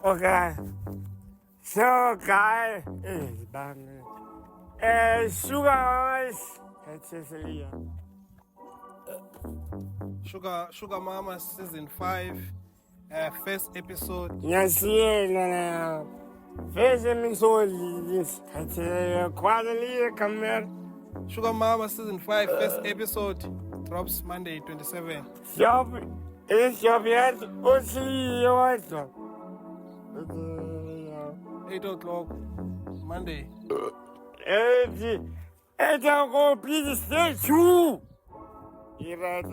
Okay. So, guy. Sugar Ice. Sugar Mama season 5, first episode. Yes, yeah, first episode. Quality camera. Sugar Mama season 5, first episode drops Monday 27. Shop. It's your yet. Only also. 8 o'clock Monday. It's a complete stay true. You right,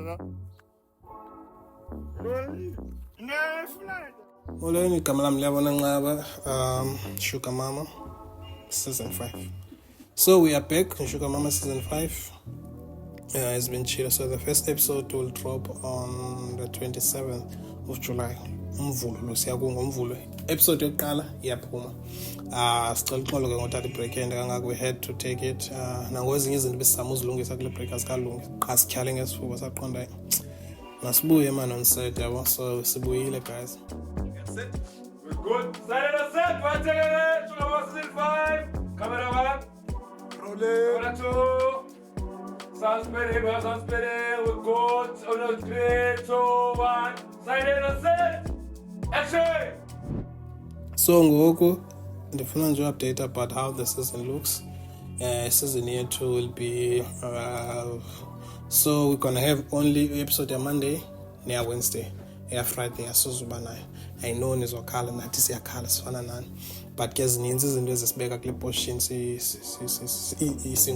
Molweni igama lami liyabona Nqaba, Sugar Mama season 5. So we are back in Sugar Mama season 5. It's been chill. So the first episode will drop on the 27th of July. Umvulo siyaku ngomvulo. Episode yokuqala iyaphuma. Sicela uxolo ke ngothatha break and kangaka we had to take it. Nangozinye izinto besizama uzilungisa kule break asikalungi. Qa sityhale ngesifuba saqonda masibuye man on set yabo. So sibuyile guys. Set. We're good. Silent set. One second. Sugar Mama season 5. Camera 1. Rolling. Camera 2. Sound spinning. We're good. On the 3, 2, 1. Silent set. Action. So ngoku ndifuna nje update about how the season looks. Season year 2 will be so we're gonna have only episode on Monday near Wednesday, Friday asizuba nayo. I know nizokhala nathi siyakhala sifana nani, but ke zininzi izinto ezisibeka kule portion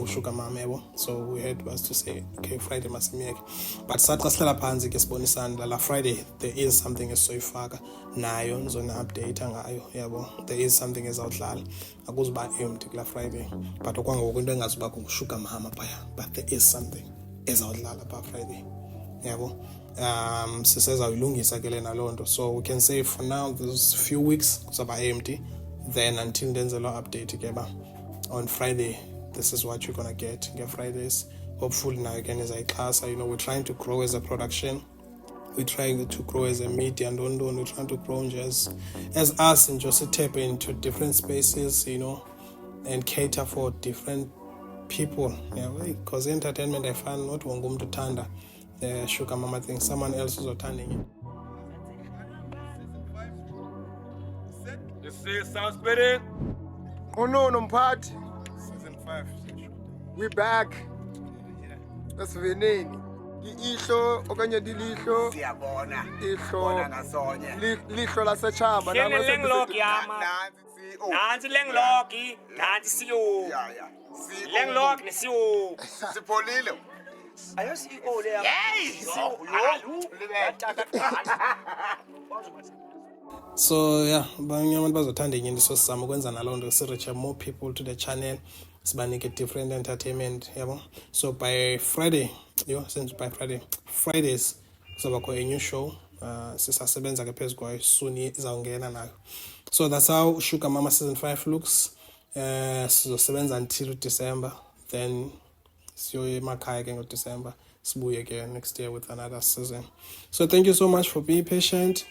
Sugar Mama yabo. So we had was to say okay Friday masimiyeke, but sathi sihlala phansi ke sibonisana la Friday there is something esizoyifaka nayo nizona update ngayo yabo. There is something ezawudlala akuzuba empty kula Friday, but okwangoku into engazuba Sugar Mama phaya, but there is something ezawudlala pa Friday yabo. Sisezawuyilungisa ke lena lonto. So we can say for now those few weeks kuzaba empty, then until ndenze lo update ke ba on Friday this is what you're gonna get Fridays. Hopefully now again as I class, you know, we're trying to grow as a production, we're trying to grow as a media, and we're trying to grow just as us and just tap into different spaces, you know, and cater for different people. Yeah, because entertainment I find not wongum to tanda the Sugar Mama thing, someone else is attending it. This is sound spinning. Oh no, mphathi. Season 5. We back. Asiveneni. Ihlo okanye dilihlo. Siyabona. Ihlo. Ngasonye. Lihlo lasechaba Nansi lenglog, nansi siyo. Yeah. Lenglog nesiyo. Sipholile. Ayo CEO le. So yeah, abanye abantu bazothanda enye into sosizama ukwenza naloo nto sireach more people to the channel, sibanike different entertainment yabo. So by Friday, Fridays kuzobakho a new show. Sisasebenza ke phezu kwayo soon izawungena nayo. So that's how Sugar Mama season 5 looks. Sizosebenza until December, then siyoye emakhaya ke ngoDecember sibuye again next year with another season. So thank you so much for being patient.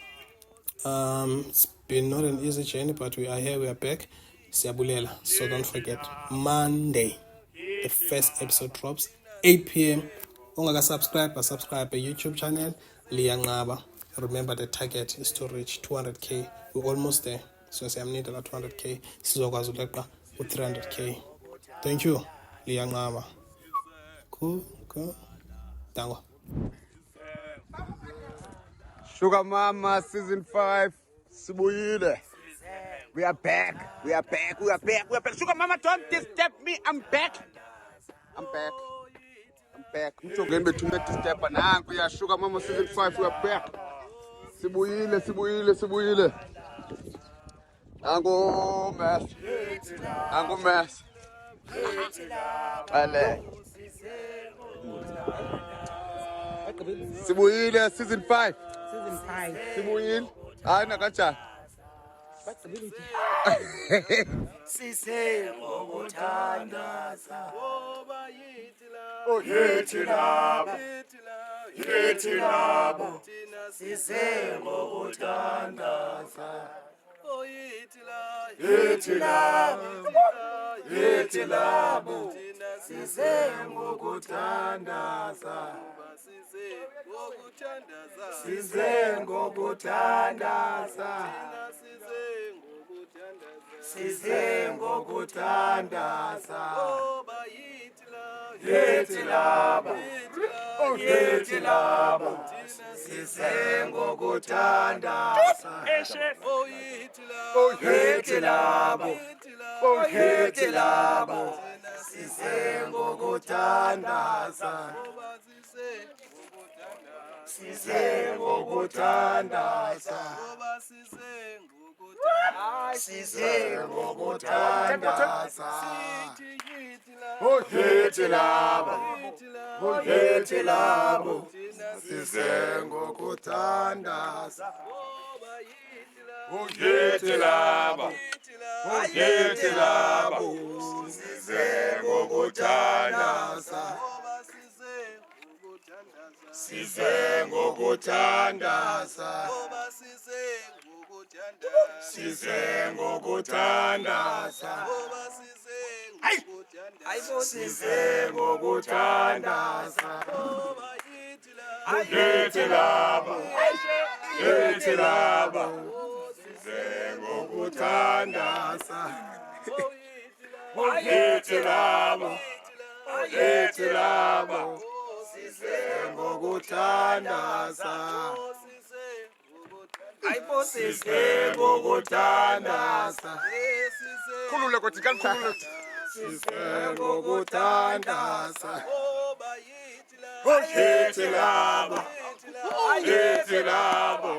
It's been not an easy journey, but we are here, we are back. Siyabulela. So don't forget, Monday the first episode drops 8 p.m. Ungaka subscribe YouTube channel Liya Nqaba. Remember the target is to reach 200k. We're almost there, so I'm needing at 200k. Sizokwazi ukuleqa with 300k. Thank you, Liya Nqaba. Cool. Dango. Sugar Mama season 5. Sibuyile. We are back. Sugar Mama, don't disturb me. I'm back. Mjongeni bethu disturb nanku ya Sugar Mama season 5. We are back. Sibuyile. Ango mess. Ale. Sibuyile season 5. Sibuyile. Hayi nakanjani? Sise ngokuthandaza. Oh, yithi laba. yithi labo size ngokuthandaza yithi labo yithi labo size ngokuthandaza size ngokuthandaza size ngokuthandaza yithi labo yithi labo size ngokuthandaza yithi labo yithi labo size ngokuthandaza size ngokuthandaza size ngokuthandaza yithi labo yithi labo size ngokuthandaza yithi labo yithi labo size ngokuthandaza size ngokuthandaza size ngokuthandaza size ngokuthandaza yithi labo yithi labo size ngokuthandaza yithi labo yithi labo size ngokuthandaza size ngokuthandaza khulule kothi kankhulule size ngokuthandaza yithi labo yithi labo